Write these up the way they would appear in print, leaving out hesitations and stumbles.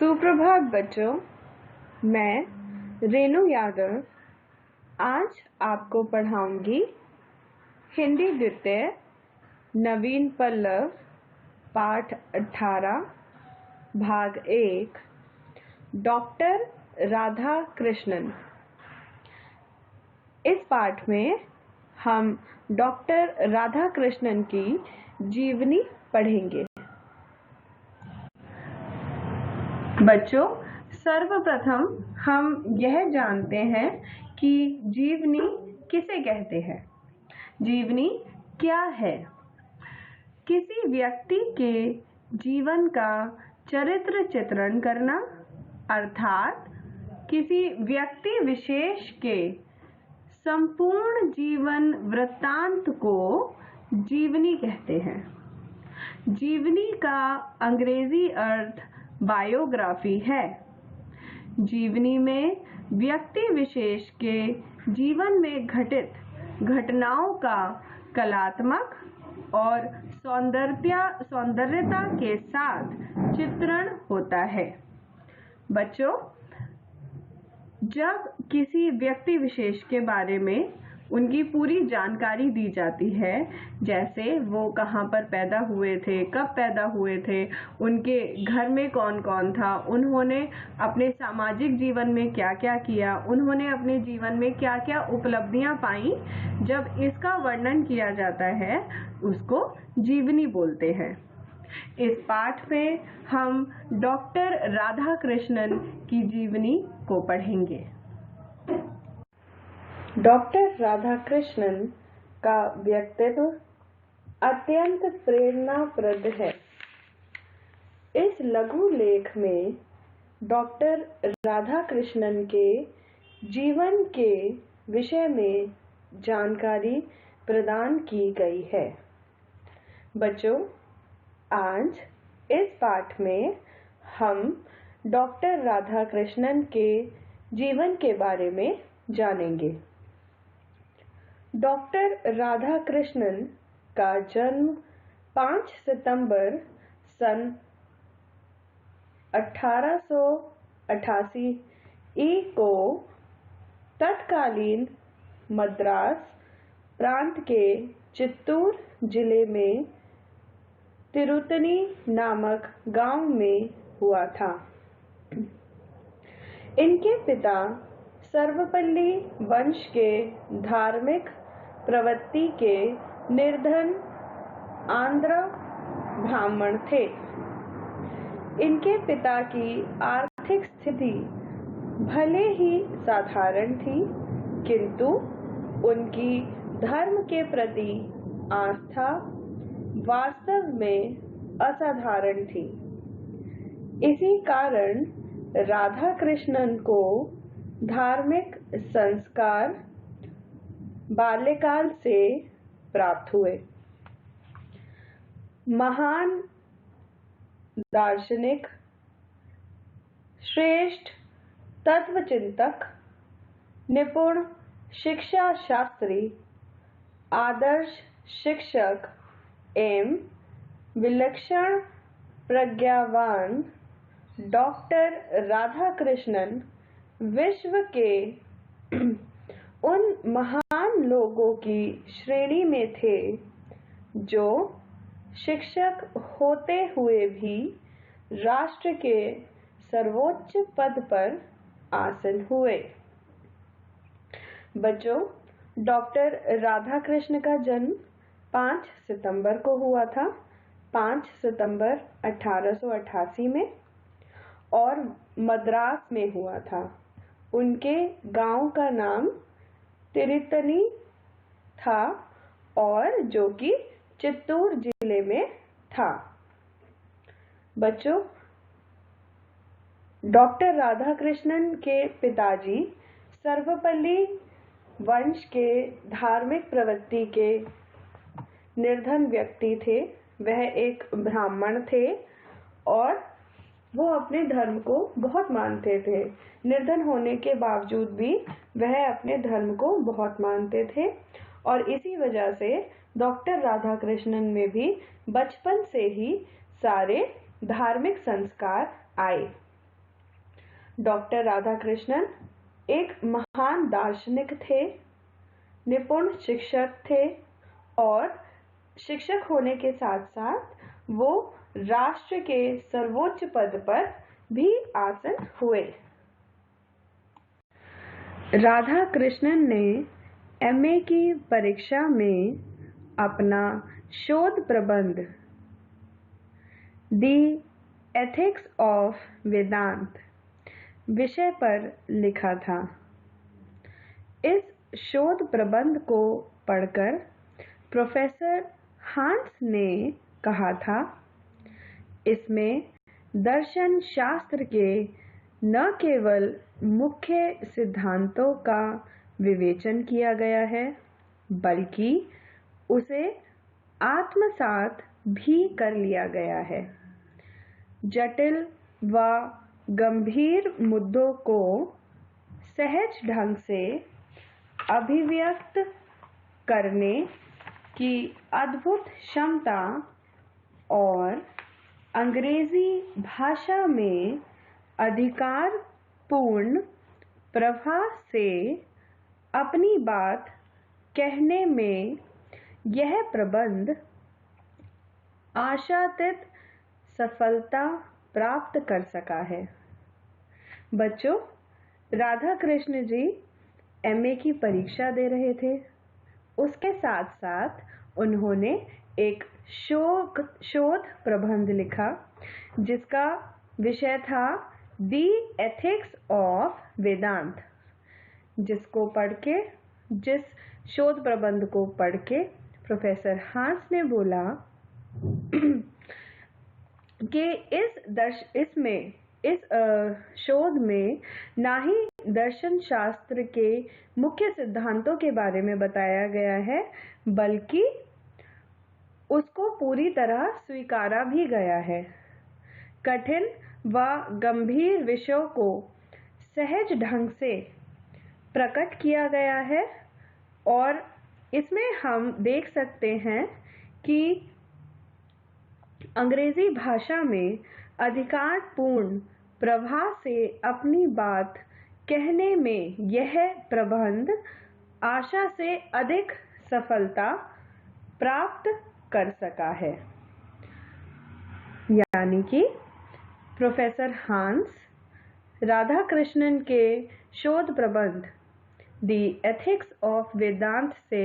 सुप्रभात बच्चों, मैं रेणु यादव आज आपको पढ़ाऊंगी हिंदी द्वितीय नवीन पल्लव पाठ 18 भाग 1 डॉक्टर राधा कृष्णन। इस पाठ में हम डॉक्टर राधा कृष्णन की जीवनी पढ़ेंगे। बच्चों, सर्वप्रथम हम यह जानते हैं कि जीवनी किसे कहते हैं। जीवनी क्या है? किसी व्यक्ति के जीवन का चरित्र चित्रण करना, अर्थात किसी व्यक्ति विशेष के संपूर्ण जीवन वृत्तांत को जीवनी कहते हैं। जीवनी का अंग्रेजी अर्थ बायोग्राफी है। जीवनी में व्यक्ति विशेष के जीवन में घटित घटनाओं का कलात्मक और सौंदर्यता के साथ चित्रण होता है। बच्चों, जब किसी व्यक्ति विशेष के बारे में उनकी पूरी जानकारी दी जाती है, जैसे वो कहाँ पर पैदा हुए थे, कब पैदा हुए थे, उनके घर में कौन कौन था, उन्होंने अपने सामाजिक जीवन में क्या क्या किया, उन्होंने अपने जीवन में क्या क्या उपलब्धियां पाई, जब इसका वर्णन किया जाता है उसको जीवनी बोलते हैं। इस पाठ में हम डॉक्टर राधा कृष्णन की जीवनी को पढ़ेंगे। डॉक्टर राधा कृष्णन का व्यक्तित्व अत्यंत प्रेरणाप्रद है। इस लघु लेख में डॉक्टर राधा कृष्णन के जीवन के विषय में जानकारी प्रदान की गई है। बच्चों, आज इस पाठ में हम डॉक्टर राधा कृष्णन के जीवन के बारे में जानेंगे। डॉक्टर राधा कृष्णन का जन्म 5 सितंबर सन 1888 को तत्कालीन मद्रास प्रांत के चित्तूर जिले में तिरुतनी नामक गांव में हुआ था। इनके पिता सर्वपल्ली वंश के धार्मिक प्रवृत्ति के निर्धन आंध्र ब्राह्मण थे। इनके पिता की आर्थिक स्थिति भले ही साधारण थी, किंतु उनकी धर्म के प्रति आस्था वास्तव में असाधारण थी। इसी कारण राधा कृष्णन को धार्मिक संस्कार बाल्यकाल से प्राप्त हुए। महान दार्शनिक, श्रेष्ठ तत्वचिंतक, निपुण शिक्षा शास्त्री, आदर्श शिक्षक एवं विलक्षण प्रज्ञावान डॉक्टर राधा कृष्णन विश्व के उन महान लोगों की श्रेणी में थे जो शिक्षक होते हुए भी राष्ट्र के सर्वोच्च पद पर आसीन हुए। बच्चों, डॉक्टर राधा कृष्ण का जन्म 5 सितंबर को हुआ था, 5 सितंबर 1888 में, और मद्रास में हुआ था। उनके गांव का नाम तिरुतनी था और जो कि चित्तूर जिले में था। बच्चों, डॉक्टर राधा कृष्णन के पिताजी सर्वपल्ली वंश के धार्मिक प्रवृत्ति के निर्धन व्यक्ति थे। वह एक ब्राह्मण थे और वो अपने धर्म को बहुत मानते थे। निर्धन होने के बावजूद भी वह अपने धर्म को बहुत मानते थे और इसी वजह से डॉक्टर राधा कृष्णन में भी बचपन से ही सारे धार्मिक संस्कार आए। डॉक्टर राधाकृष्णन एक महान दार्शनिक थे, निपुण शिक्षक थे और शिक्षक होने के साथ साथ वो राष्ट्र के सर्वोच्च पद पर भी आसीन हुए। राधाकृष्णन ने एमए की परीक्षा में अपना शोध प्रबंध दी एथिक्स ऑफ वेदांत विषय पर लिखा था। इस शोध प्रबंध को पढ़कर प्रोफेसर हांस ने कहा था, इसमें दर्शन शास्त्र के न केवल मुख्य सिद्धांतों का विवेचन किया गया है, बल्कि उसे आत्मसात भी कर लिया गया है। जटिल व गंभीर मुद्दों को सहज ढंग से अभिव्यक्त करने की अद्भुत क्षमता और अंग्रेजी भाषा में अधिकार पूर्ण प्रभाव से अपनी बात कहने में यह प्रबंध आशातीत सफलता प्राप्त कर सका है। बच्चों, राधाकृष्ण जी एमए की परीक्षा दे रहे थे। उसके साथ साथ उन्होंने एक शोध प्रबंध लिखा जिसका विषय था दी एथिक्स ऑफ वेदांत, जिस शोध प्रबंध को पढ़ के प्रोफेसर हांस ने बोला कि इस शोध में ना ही दर्शन शास्त्र के मुख्य सिद्धांतों के बारे में बताया गया है, बल्कि उसको पूरी तरह स्वीकारा भी गया है। कठिन व गंभीर विषयों को सहज ढंग से प्रकट किया गया है और इसमें हम देख सकते हैं कि अंग्रेजी भाषा में अधिकारपूर्ण प्रभाव से अपनी बात कहने में यह प्रबंध आशा से अधिक सफलता प्राप्त कर सका है। यानी कि प्रोफेसर हांस राधाकृष्णन के शोध प्रबंध दी एथिक्स ऑफ वेदांत से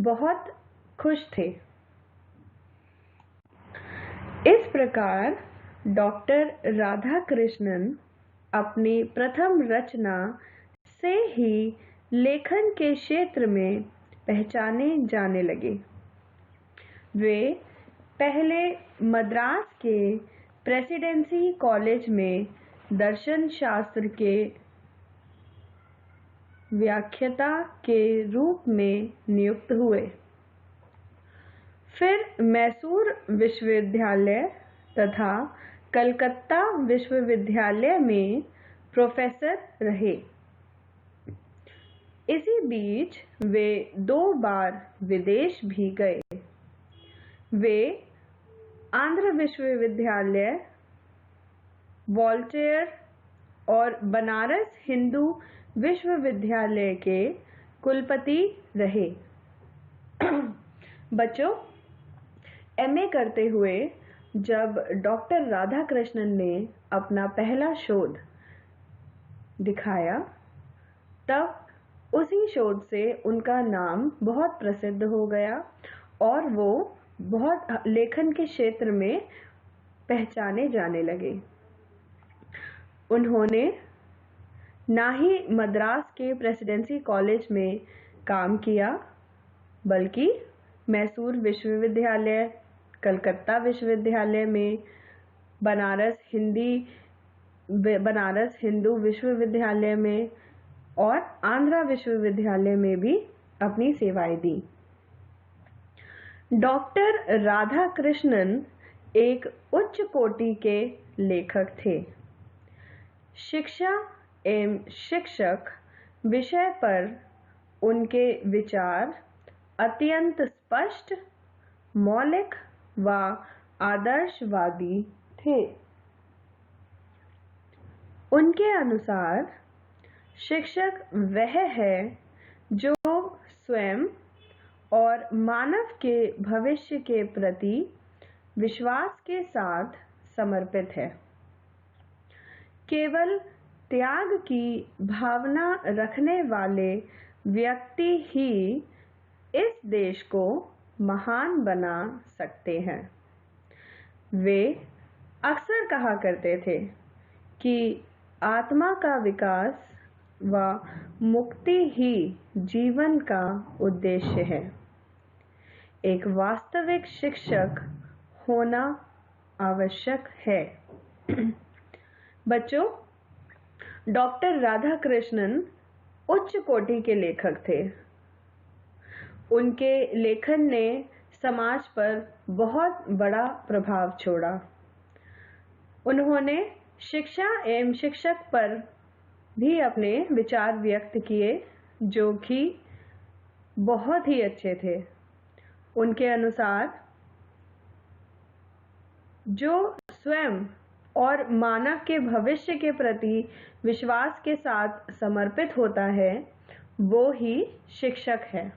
बहुत खुश थे। इस प्रकार डॉक्टर राधाकृष्णन अपनी प्रथम रचना से ही लेखन के क्षेत्र में पहचाने जाने लगे। वे पहले मद्रास के प्रेसिडेंसी कॉलेज में दर्शन शास्त्र के व्याख्याता के रूप में नियुक्त हुए। फिर मैसूर विश्वविद्यालय तथा कलकत्ता विश्वविद्यालय में प्रोफेसर रहे। इसी बीच वे 2 बार विदेश भी गए। वे आंध्र विश्वविद्यालय, वोल्टेयर और बनारस हिंदू विश्वविद्यालय के कुलपति रहे। बच्चों, एमए करते हुए जब डॉक्टर राधाकृष्णन ने अपना पहला शोध दिखाया, तब उसी शोध से उनका नाम बहुत प्रसिद्ध हो गया और वो बहुत लेखन के क्षेत्र में पहचाने जाने लगे। उन्होंने ना ही मद्रास के प्रेसिडेंसी कॉलेज में काम किया, बल्कि मैसूर विश्वविद्यालय, कलकत्ता विश्वविद्यालय में, बनारस हिंदू विश्वविद्यालय में और आंध्रा विश्वविद्यालय में भी अपनी सेवाएं दी। डॉक्टर राधाकृष्णन एक उच्च कोटि के लेखक थे। शिक्षा एवं शिक्षक विषय पर उनके विचार अत्यंत स्पष्ट, मौलिक व आदर्शवादी थे। उनके अनुसार शिक्षक वह है जो स्वयं और मानव के भविष्य के प्रति विश्वास के साथ समर्पित है। केवल त्याग की भावना रखने वाले व्यक्ति ही इस देश को महान बना सकते हैं। वे अक्सर कहा करते थे कि आत्मा का विकास व मुक्ति ही जीवन का उद्देश्य है। एक वास्तविक शिक्षक होना आवश्यक है। बच्चों, डॉक्टर राधाकृष्णन उच्च कोटि के लेखक थे। उनके लेखन ने समाज पर बहुत बड़ा प्रभाव छोड़ा। उन्होंने शिक्षा एवं शिक्षक पर भी अपने विचार व्यक्त किए, जो कि बहुत ही अच्छे थे। उनके अनुसार जो स्वयं और मानव के भविष्य के प्रति विश्वास के साथ समर्पित होता है, वो ही शिक्षक है।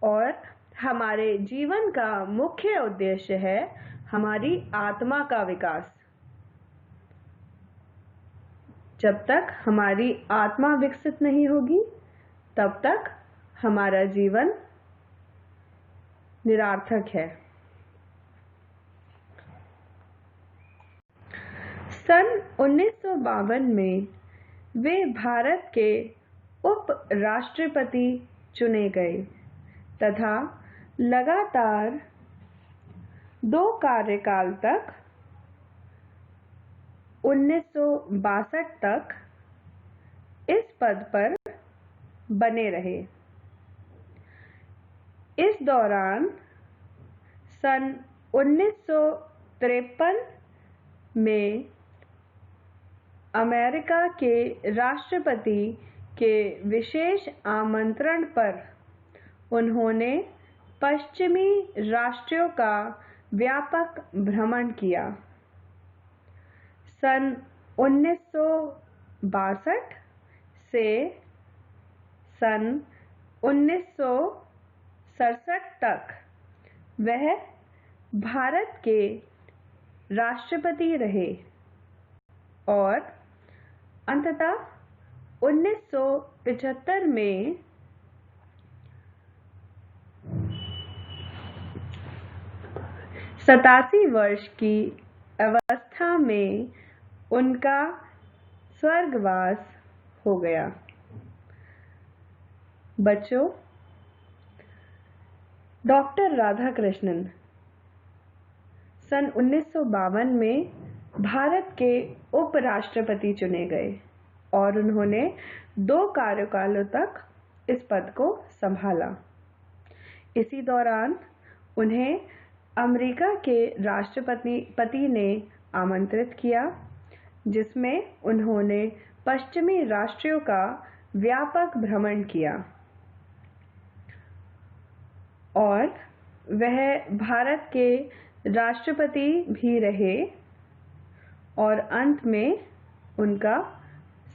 और हमारे जीवन का मुख्य उद्देश्य है हमारी आत्मा का विकास। जब तक हमारी आत्मा विकसित नहीं होगी, तब तक हमारा जीवन निरर्थक है। सन 1952 में वे भारत के उप राष्ट्रपति चुने गए तथा लगातार 2 कार्यकाल तक 1962 तक इस पद पर बने रहे। इस दौरान सन 1953 में अमेरिका के राष्ट्रपति के विशेष आमंत्रण पर उन्होंने पश्चिमी राष्ट्रों का व्यापक भ्रमण किया। सन 1962 से सन 1967 तक वह भारत के राष्ट्रपति रहे और अंततः 1975 में 87 वर्ष की अवस्था में उनका स्वर्गवास हो गया। बच्चों, डॉक्टर राधाकृष्णन सन 1952 में भारत के उपराष्ट्रपति चुने गए और उन्होंने 2 कार्यकालों तक इस पद को संभाला। इसी दौरान उन्हें अमेरिका के राष्ट्रपति ने आमंत्रित किया, जिसमें उन्होंने पश्चिमी राष्ट्रों का व्यापक भ्रमण किया और वह भारत के राष्ट्रपति भी रहे और अंत में उनका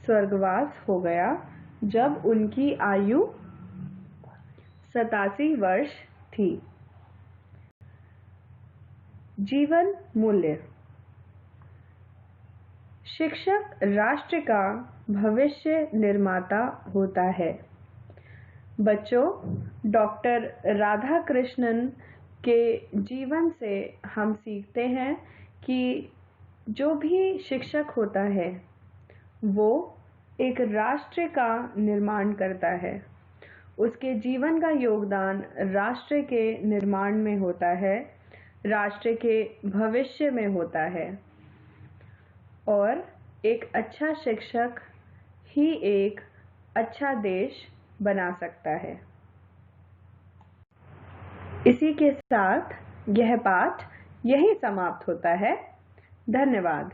स्वर्गवास हो गया जब उनकी आयु 87 वर्ष थी। जीवन मूल्य। शिक्षक राष्ट्र का भविष्य निर्माता होता है। बच्चों, डॉक्टर राधाकृष्णन के जीवन से हम सीखते हैं कि जो भी शिक्षक होता है वो एक राष्ट्र का निर्माण करता है। उसके जीवन का योगदान राष्ट्र के निर्माण में होता है, राष्ट्र के भविष्य में होता है और एक अच्छा शिक्षक ही एक अच्छा देश बना सकता है। इसी के साथ यह पाठ यहीं समाप्त होता है। धन्यवाद।